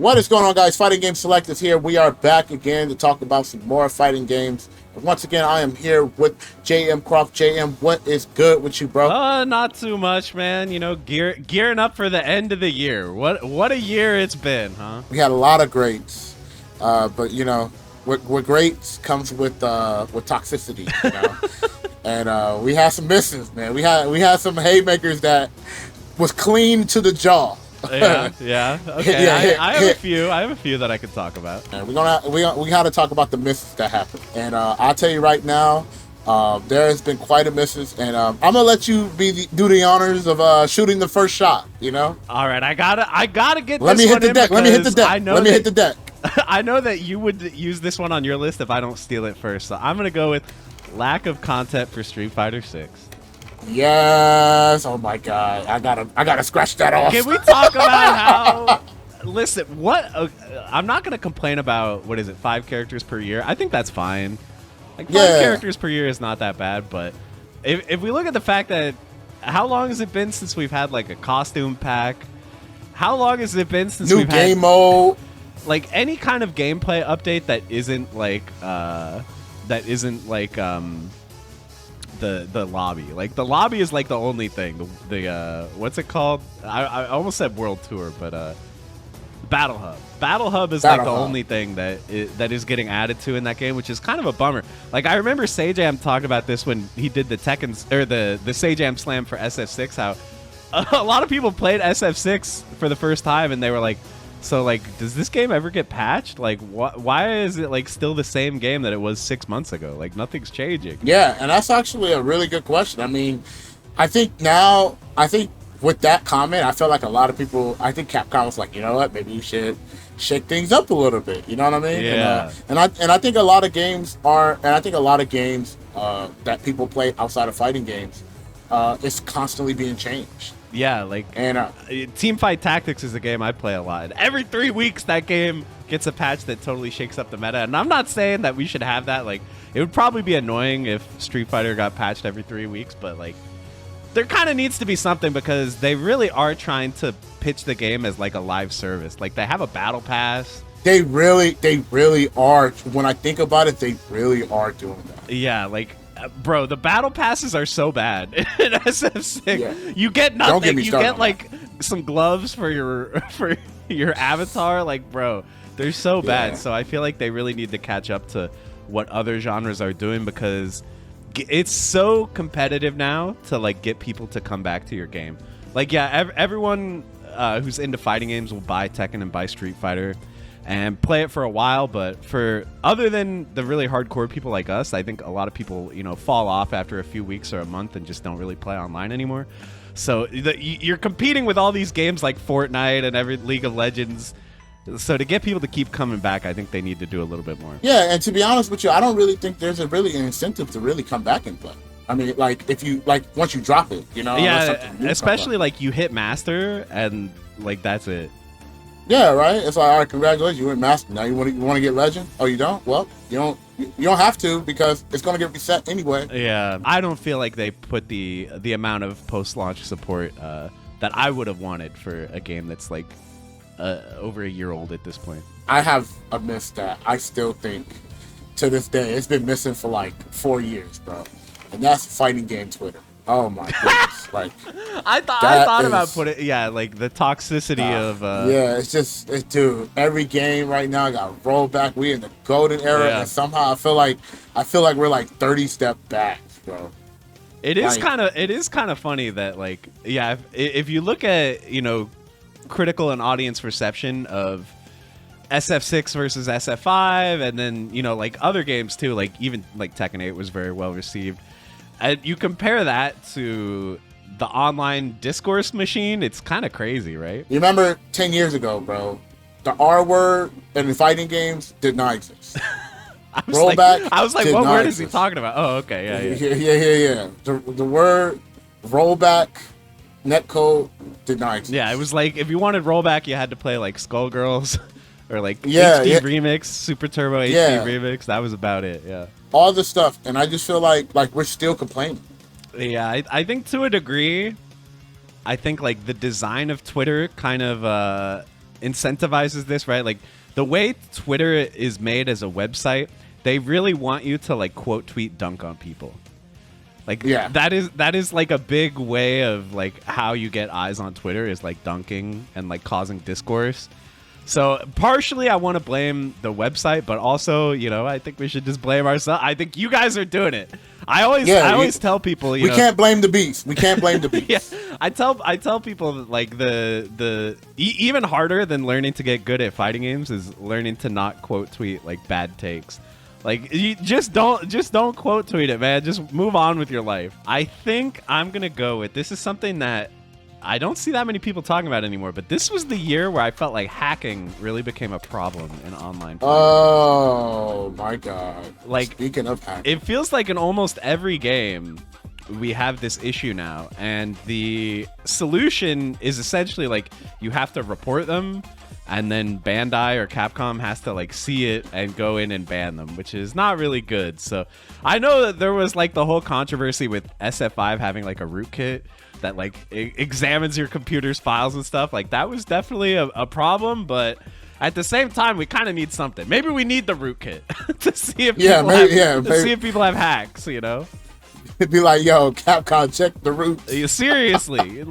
What is going on, guys? Fighting Game Selectors here. We are back again to talk about some more fighting games. And once again, I am here with jmcrofts. JM, what is good with you, bro? Not too much, man. You know, gearing up for the end of the year. What a year it's been, huh? We had a lot of greats, but you know, with greats comes with toxicity, you know. And we had some misses, man. We had some haymakers that was clean to the jaw. Yeah. Okay. Yeah, I have a few. I have a few that I could talk about. And we got to talk about the misses that happened. And I'll tell you right now, there has been quite a misses. And I'm gonna let you do the honors of shooting the first shot. You know. All right. I gotta get. Let me hit the deck. Let me hit the deck. I know that you would use this one on your list if I don't steal it first. So I'm gonna go with lack of content for Street Fighter 6. Yes. Oh my God. I gotta scratch that off. Can we talk about how? Listen, I'm not gonna complain about what is it, 5 characters per year. I think that's fine. Like 5 characters per year is not that bad. But if we look at the fact that how long has it been since we've had like a costume pack? How long has it been since we've had game mode? Like any kind of gameplay update that isn't like the lobby. Like the lobby is like the only thing. The what's it called? I almost said World Tour, but Battle Hub. Battle Hub is like the only thing that is getting added to in that game, which is kind of a bummer. Like I remember Sajam talked about this when he did the Tekken or the Sajam Slam for SF6. How a lot of people played SF6 for the first time and they were like, so like, does this game ever get patched? Like, why is it like still the same game that it was 6 months ago? Like nothing's changing. Yeah, and that's actually a really good question. I mean, I think with that comment, I feel like a lot of people. I think Capcom was like, you know what, maybe you should shake things up a little bit. You know what I mean? Yeah. And I think a lot of games that people play outside of fighting games, is constantly being changed. Yeah, like and Teamfight Tactics is a game I play a lot. And every 3 weeks, that game gets a patch that totally shakes up the meta. And I'm not saying that we should have that. Like, it would probably be annoying if Street Fighter got patched every 3 weeks, but like, there kind of needs to be something because they really are trying to pitch the game as like a live service. Like, they have a battle pass. They really are. When I think about it, they really are doing that. Yeah, like. Bro, the battle passes are so bad in SF6. Yeah. You get nothing. Don't get me started. You get like some gloves for your avatar. Like, bro, they're so bad. So I feel like they really need to catch up to what other genres are doing because it's so competitive now to like get people to come back to your game. Like, yeah, everyone who's into fighting games will buy Tekken and buy Street Fighter and play it for a while, but for other than the really hardcore people like us, I think a lot of people, you know, fall off after a few weeks or a month and just don't really play online anymore. So you're competing with all these games like Fortnite and every League of Legends. So to get people to keep coming back, I think they need to do a little bit more. Yeah, and to be honest with you, I don't really think there's an incentive to really come back and play. I mean, like if you once you drop it, you know. Yeah, especially like you hit master and like that's it. Yeah, right. It's like, all right, congratulations, you went master. Now you want to get legend? Oh, you don't? Well, you don't have to because it's going to get reset anyway. Yeah, I don't feel like they put the amount of post-launch support that I would have wanted for a game that's like over a year old at this point. I have a miss that I still think to this day it's been missing for like 4 years, bro, and that's fighting game Twitter. Oh my goodness! Like I thought about putting like the toxicity of yeah, it's dude. Every game right now got rollback. We in the golden era, and somehow I feel like we're like 30 steps back, bro. It is kind of funny that like if you look at critical and audience reception of SF6 versus SF5, and then like other games too, like even like Tekken 8 was very well received. And you compare that to the online discourse machine, it's kind of crazy, right? You remember 10 years ago, bro, the R word in fighting games did not exist. Rollback. I was like, what word is he talking about? Oh, okay, yeah. The word rollback, netcode did not exist. Yeah, it was like if you wanted rollback, you had to play like Skullgirls or like HD Remix, Super Turbo HD Remix. That was about it, yeah. All the stuff, and I just feel like we're still complaining. Yeah, I think to a degree, I think like the design of Twitter kind of incentivizes this, right? Like the way Twitter is made as a website, they really want you to like quote tweet dunk on people. Like that is like a big way of like how you get eyes on Twitter is like dunking and like causing discourse. So partially I want to blame the website, but also, you know, I think we should just blame ourselves. I think you guys are doing it. I always tell people, we can't blame the beast. We can't blame the beast. Yeah, I tell people that, like even harder than learning to get good at fighting games is learning to not quote tweet like bad takes. Like you just don't quote tweet it, man. Just move on with your life. I think I'm gonna go with this is something that I don't see that many people talking about anymore, but this was the year where I felt like hacking really became a problem in online play. Oh my god. Like, speaking of hacking, it feels like in almost every game we have this issue now, and the solution is essentially like you have to report them, and then Bandai or Capcom has to like see it and go in and ban them, which is not really good. So I know that there was like the whole controversy with SF5 having like a rootkit that like examines your computer's files and stuff. Like that was definitely a problem, but at the same time we kind of need something. Maybe we need the rootkit to see if see if people have hacks, you know. It'd be like, yo, Capcom, check the roots. Seriously,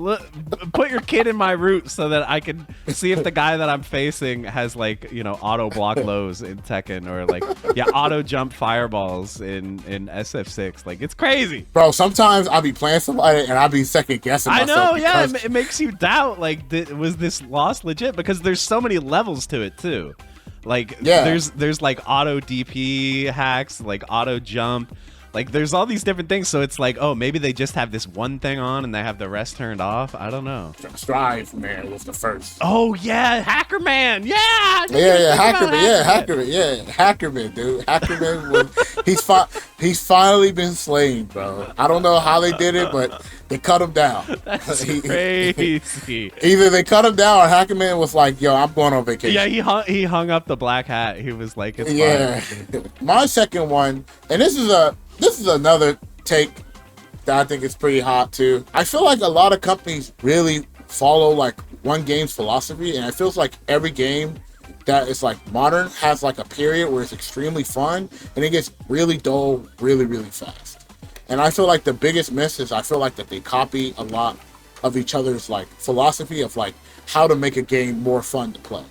put your kid in my root so that I can see if the guy that I'm facing has like, you know, auto block lows in Tekken or like, auto jump fireballs in SF6. Like, it's crazy. Bro, sometimes I'll be playing somebody and I'll be second guessing myself. I know, it makes you doubt, like, was this loss legit? Because there's so many levels to it, too. Like, there's like auto DP hacks, like auto jump. Like, there's all these different things, so it's like, oh, maybe they just have this one thing on and they have the rest turned off. I don't know. Strive Man was the first. Oh, yeah, Hacker Man. Yeah. Hackerman, dude. Hackerman he's finally been slain, bro. I don't know how they did it, but they cut him down. That's crazy. Either they cut him down or Hackerman was like, yo, I'm going on vacation. Yeah, he hung up the black hat. He was like, it's fine. My second one, and this is another take that I think is pretty hot too. I feel like a lot of companies really follow like one game's philosophy, and it feels like every game that is like modern has like a period where it's extremely fun and it gets really dull really, really fast. And I feel like the biggest miss is I feel like that they copy a lot of each other's like philosophy of like how to make a game more fun to play.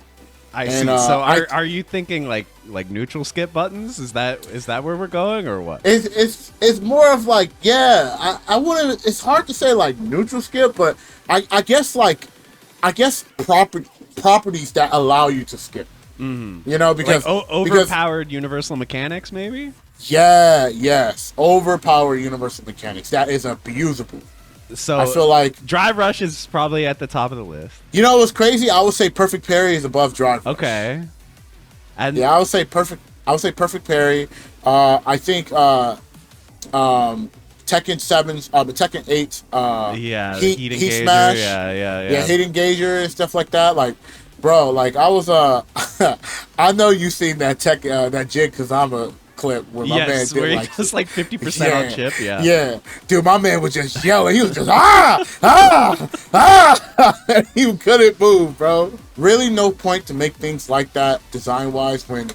I see. So are you thinking like neutral skip buttons? Is that where we're going or what? It's more of like, I wouldn't. It's hard to say like neutral skip, but I guess properties that allow you to skip. Mm-hmm. You know, because like overpowered universal mechanics, maybe. Yes, overpowered universal mechanics that is abusable. So I feel like Drive Rush is probably at the top of the list. You know what's crazy? I would say Perfect Parry is above Drive Rush. Okay. And I would say Perfect Parry. I think Tekken 7's Tekken 8's Heat Smash. Yeah, Heat Engager and stuff like that. Like, bro, like I was I know you seen that that Jig Kazama clip where my man did like just like 50% on chip. Yeah, dude, my man was just yelling. He was just he couldn't move, bro. Really, no point to make things like that design wise when,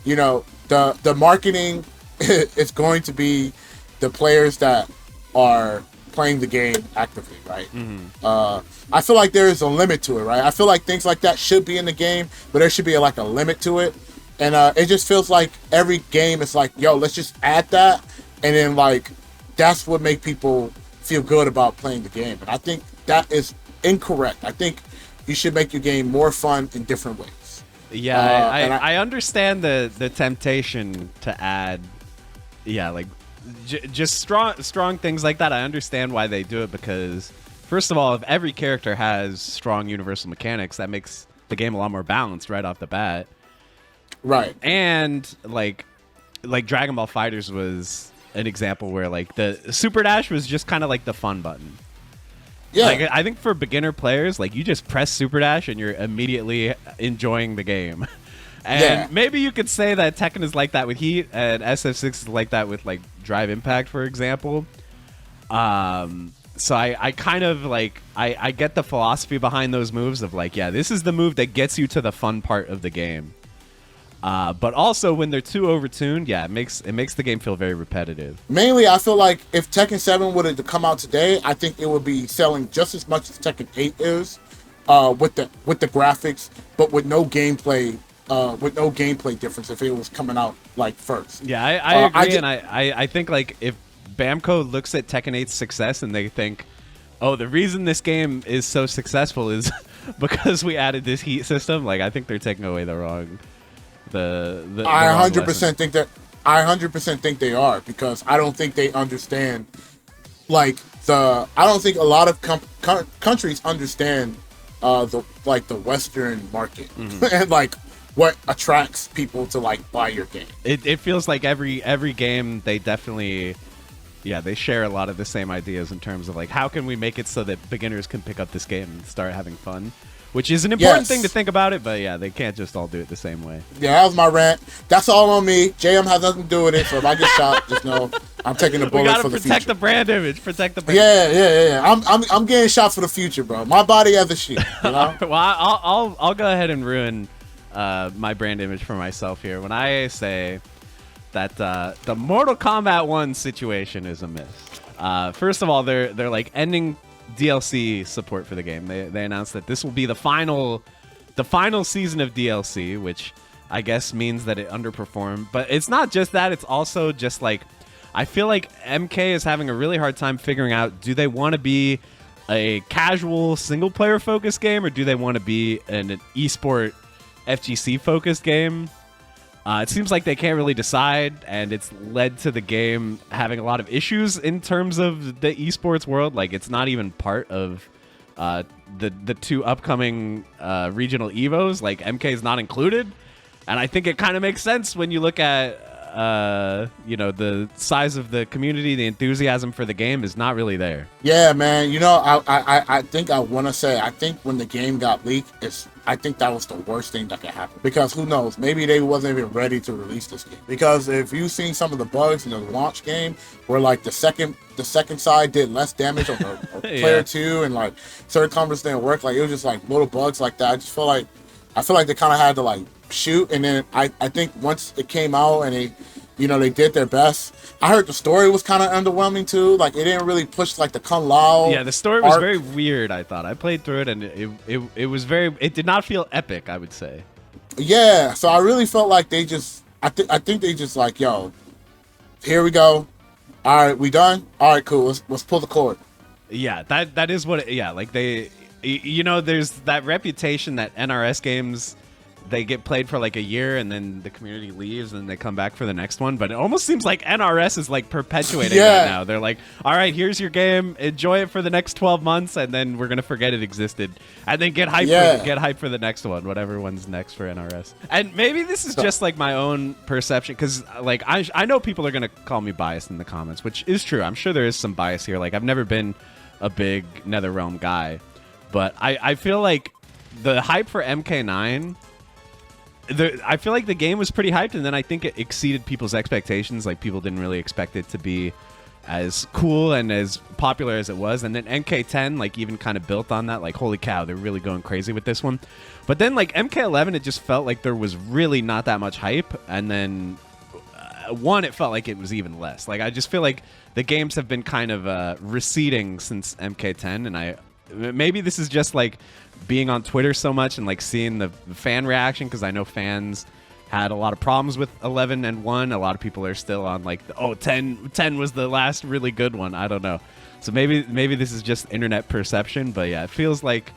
you know, the marketing is going to be the players that are playing the game actively, right? Mm-hmm. I feel like there is a limit to it, right? I feel like things like that should be in the game, but there should be like a limit to it. And it just feels like every game is like, yo, let's just add that. And then, like, that's what make people feel good about playing the game. And I think that is incorrect. I think you should make your game more fun in different ways. Yeah, I understand the temptation to add, like, just strong things like that. I understand why they do it because, first of all, if every character has strong universal mechanics, that makes the game a lot more balanced right off the bat. Right. And like Dragon Ball FighterZ was an example where like the Super Dash was just kind of like the fun button. Yeah. Like I think for beginner players, like you just press Super Dash and you're immediately enjoying the game. And maybe you could say that Tekken is like that with Heat and SF6 is like that with like Drive Impact, for example. So I kind of like I get the philosophy behind those moves of like, yeah, this is the move that gets you to the fun part of the game. But also when they're too overtuned, yeah, it makes the game feel very repetitive. Mainly, I feel like if Tekken 7 would have come out today, I think it would be selling just as much as Tekken 8 is, with the graphics, but with no gameplay difference if it was coming out like first. Yeah, I agree, and I think like if Bamco looks at Tekken 8's success and they think, oh, the reason this game is so successful is because we added this heat system, like I think they're taking away the wrong. I 100% think that. I 100% think they are, because I don't think they understand. I don't think a lot of countries understand the Western market and like what attracts people to like buy your game. It feels like every game they definitely, yeah, they share a lot of the same ideas in terms of like how can we make it so that beginners can pick up this game and start having fun. Which is an important thing to think about it, but yeah, they can't just all do it the same way. Yeah, that was my rant. That's all on me. JM has nothing to do with it, so if I get shot, just know I'm taking the bullet for the future. Protect the brand image. Protect the brand. Yeah. I'm getting shot for the future, bro. My body as a shield. You know? Well, I'll go ahead and ruin my brand image for myself here when I say that the Mortal Kombat 1 situation is a miss. First of all, they're like ending DLC support for the game. They announced that this will be the final season of DLC, which I guess means that it underperformed. But it's not just that, it's also just like I feel like MK is having a really hard time figuring out, do they want to be a casual single player focused game or do they want to be an esport FGC focused game? It seems like they can't really decide, and it's led to the game having a lot of issues in terms of the esports world. Like, it's not even part of the two upcoming regional Evos. Like, MK is not included, and I think it kind of makes sense when you look at the size of the community. The enthusiasm for the game is not really there. Yeah, man. I think I want to say, I think when the game got leaked, I think that was the worst thing that could happen, because who knows, maybe they wasn't even ready to release this game. Because if you've seen some of the bugs in the launch game where like the second side did less damage on the player 2, and like certain combos didn't work, like it was just like little bugs like that. I feel like they kind of had to like shoot, and then I think once it came out and they did their best. I heard the story was kind of underwhelming too. Like it didn't really push like the Kung Lao. Yeah, the story was very weird. I thought I played through it and it was very. It did not feel epic, I would say. Yeah, so I really felt like they just. I think they just like, yo, here we go. All right, we done. All right, cool. Let's pull the cord. Yeah, that is what. Like they, there's that reputation that NRS games, they get played for like a year and then the community leaves and they come back for the next one. But it almost seems like NRS is like perpetuating that now. They're like, all right, here's your game. Enjoy it for the next 12 months and then we're going to forget it existed. And then get hyped for the next one, whatever one's next for NRS. And maybe this is just like my own perception, because like I know people are going to call me biased in the comments, which is true. I'm sure there is some bias here. Like I've never been a big NetherRealm guy. But I feel like the hype for MK9... I feel like the game was pretty hyped, and then I think it exceeded people's expectations. Like, people didn't really expect it to be as cool and as popular as it was. And then MK10, like, even kind of built on that. Like, holy cow, they're really going crazy with this one. But then, like, MK11, it just felt like there was really not that much hype. And then, it felt like it was even less. Like, I just feel like the games have been kind of receding since MK10, and maybe this is just, like, being on Twitter so much and like seeing the fan reaction, because I know fans had a lot of problems with 11 and 1. A lot of people are still on like 10 was the last really good one. I don't know. So maybe this is just internet perception, but yeah, it feels like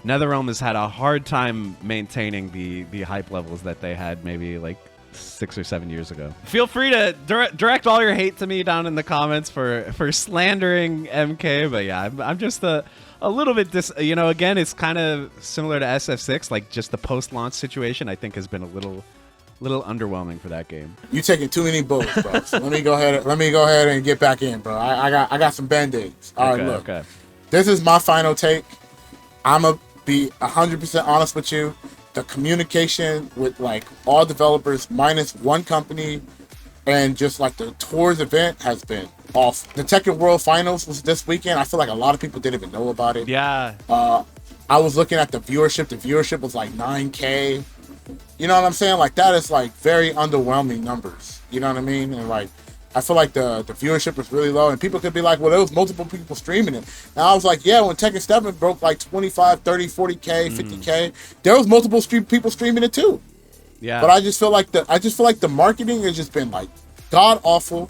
NetherRealm has had a hard time maintaining the hype levels that they had maybe like 6 or 7 years ago. Feel free to direct all your hate to me down in the comments for slandering MK, but yeah, I'm just a little bit again, it's kind of similar to SF6, like just the post-launch situation I think has been a little underwhelming for that game. You taking too many bullets, bro. So let me go ahead and get back in, bro. I got some band-aids. All right, look. Okay. This is my final take. I'm gonna be 100% honest with you. The communication with like all developers minus one company and just like the tours event has been awesome. The Tekken World Finals was this weekend. I feel like a lot of people didn't even know about it. Yeah. I was looking at the viewership. The viewership was like 9K. You know what I'm saying? Like, that is like very underwhelming numbers. You know what I mean? And like, I feel like the viewership was really low, and people could be like, well, there was multiple people streaming it. And I was like, yeah, when Tekken 7 broke like 25, 30, 40K, 50K, there was multiple people streaming it too. Yeah. But I just feel like the marketing has just been like god awful.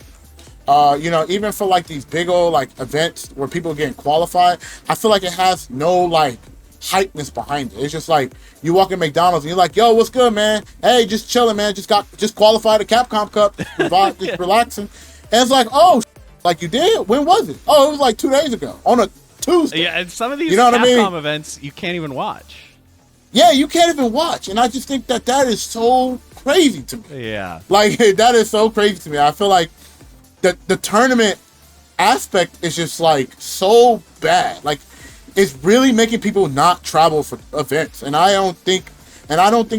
You know, even for like these big old like events where people are getting qualified, I feel like it has no like hypeness behind it. It's just like you walk in McDonald's and you're like, yo, what's good, man? Hey, just chilling, man. Just qualified a Capcom Cup, just relaxing. And it's like, oh, like you did? When was it? Oh, it was like 2 days ago on a Tuesday. Yeah, and some of these you know Capcom events you can't even watch. Yeah, you can't even watch, and I just think that is so crazy to me. Yeah, like that is so crazy to me. I feel like the tournament aspect is just like so bad. Like, it's really making people not travel for events, and I don't think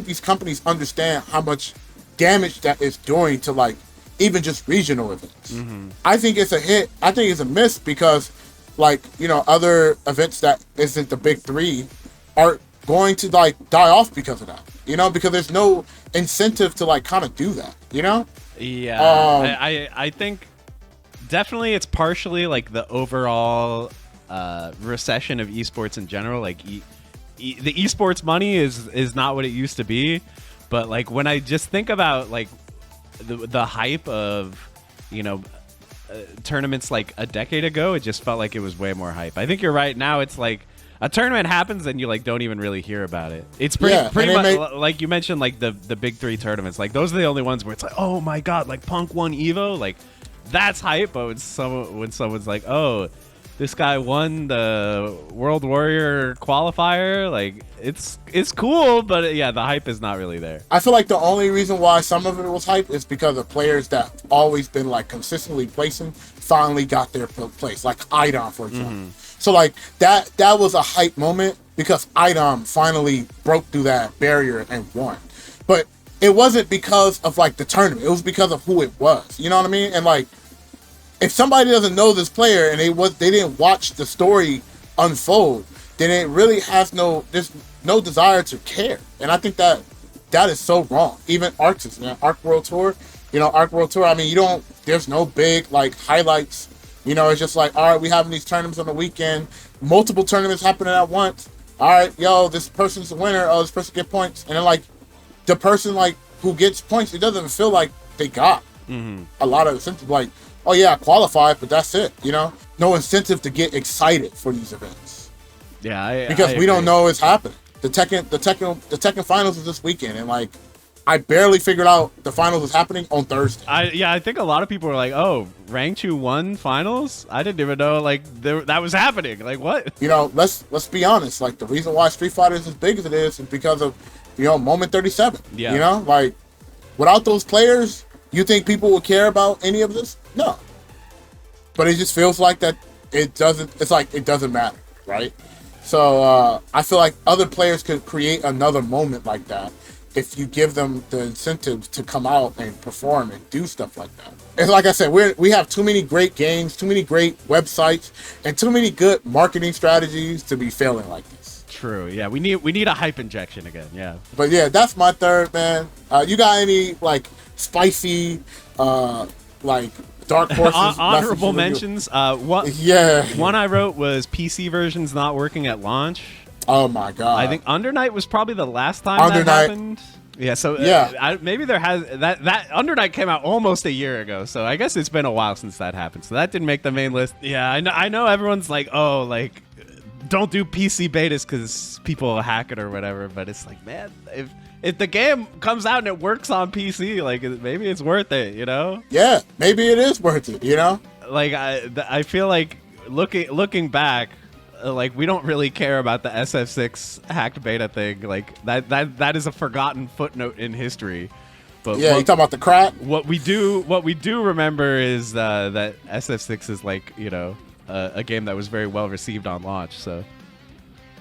these companies understand how much damage that is doing to like even just regional events. Mm-hmm. I think it's a hit. I think it's a miss because, like, you know, other events that isn't the big three are going to like die off because of that. You know, because there's no incentive to like kind of do that. You know? Yeah. I think definitely it's partially like the overall recession of esports in general. Like the esports money is not what it used to be, but like when I just think about like the hype of, you know, tournaments like a decade ago, it just felt like it was way more hype. I think you're right. Now it's like a tournament happens and you like don't even really hear about it. It's pretty much like you mentioned, like the big three tournaments. Like those are the only ones where it's like, oh my god, like Punk won Evo, like that's hype. But when someone's like, oh, this guy won the World Warrior qualifier, like it's cool, but yeah, the hype is not really there. I feel like the only reason why some of it was hype is because of players that always been like consistently placing finally got their place, like Idom, for example. Mm-hmm. So like that was a hype moment because Idom finally broke through that barrier and won. But it wasn't because of like the tournament. It was because of who it was. You know what I mean? And like, if somebody doesn't know this player and they didn't watch the story unfold, then it really has there's no desire to care. And I think that is so wrong. Even Arcs, man, Arc World Tour, you know, Arc World Tour. I mean, there's no big like highlights. You know, it's just like, all right, we having these tournaments on the weekend, multiple tournaments happening at once. All right, yo, this person's the winner. Oh, this person get points, and then like the person like who gets points, it doesn't feel like they got a lot of incentive. Like, oh yeah, I qualified, but that's it. You know, no incentive to get excited for these events. Yeah, because we don't know it's happening. The Tekken finals is this weekend, and like, I barely figured out the finals was happening on Thursday. I think a lot of people were like, oh, Rank 2 won finals? I didn't even know like that was happening. Like, what? You know, let's be honest. Like, the reason why Street Fighter is as big as it is because of, you know, Moment 37. Yeah. You know, like, without those players, you think people would care about any of this? No. But it just feels like that it doesn't matter, right? So I feel like other players could create another moment like that if you give them the incentives to come out and perform and do stuff like that. And like I said, we have too many great games, too many great websites, and too many good marketing strategies to be failing like this. True. Yeah, we need a hype injection again. Yeah. But yeah, that's my third, man. You got any like spicy, like dark horses? Honorable mentions. One I wrote was PC versions not working at launch. Oh my god! I think Under Night was probably the last time that happened. Yeah, so maybe there has that Under Night came out almost a year ago, so I guess it's been a while since that happened. So that didn't make the main list. Yeah, I know everyone's like, oh, like don't do PC betas because people will hack it or whatever. But it's like, man, if the game comes out and it works on PC, like maybe it's worth it, you know? Yeah, maybe it is worth it, you know? Like I feel like looking back. Like, we don't really care about the SF6 hacked beta thing. Like that is a forgotten footnote in history. But yeah, you talking about the crack? What we do remember is that SF6 is like, you know, a game that was very well received on launch. So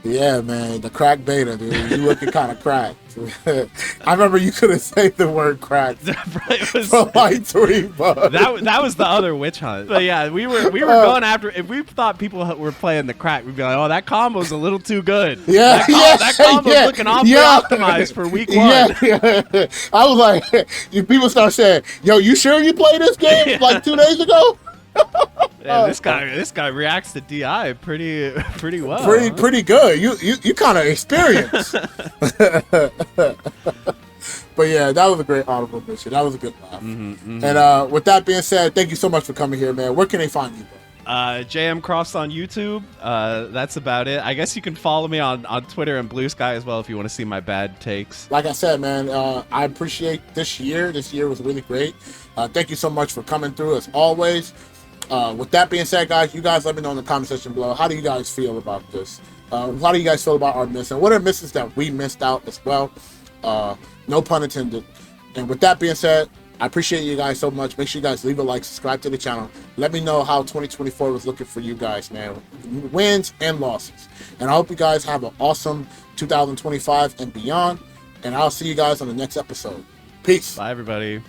Yeah, man, the crack beta, dude. You looking kind of cracked. I remember you couldn't say the word crack It was, for like 3 months. that was the other witch hunt. But yeah, we were going after. If we thought people were playing the crack, we'd be like, oh, that combo's a little too good. Yeah, that combo's looking awfully optimized for week 1. Yeah. I was like, people start saying, "Yo, you sure you played this game like 2 days ago?" Yeah, this guy reacts to DI pretty well. Pretty good. You kind of experienced. But yeah, that was a great honorable mention. That was a good laugh. And with that being said, thank you so much for coming here, man. Where can they find you, bro? jmcrofts on YouTube. That's about it. I guess you can follow me on Twitter and Blue Sky as well if you want to see my bad takes. Like I said, man, I appreciate this year. This year was really great. Thank you so much for coming through as always. With that being said, guys, you guys let me know in the comment section below. How do you guys feel about this? How do you guys feel about our miss? And what are misses that we missed out as well? No pun intended. And with that being said, I appreciate you guys so much. Make sure you guys leave a like, subscribe to the channel. Let me know how 2024 was looking for you guys, man. Wins and losses. And I hope you guys have an awesome 2025 and beyond. And I'll see you guys on the next episode. Peace. Bye, everybody.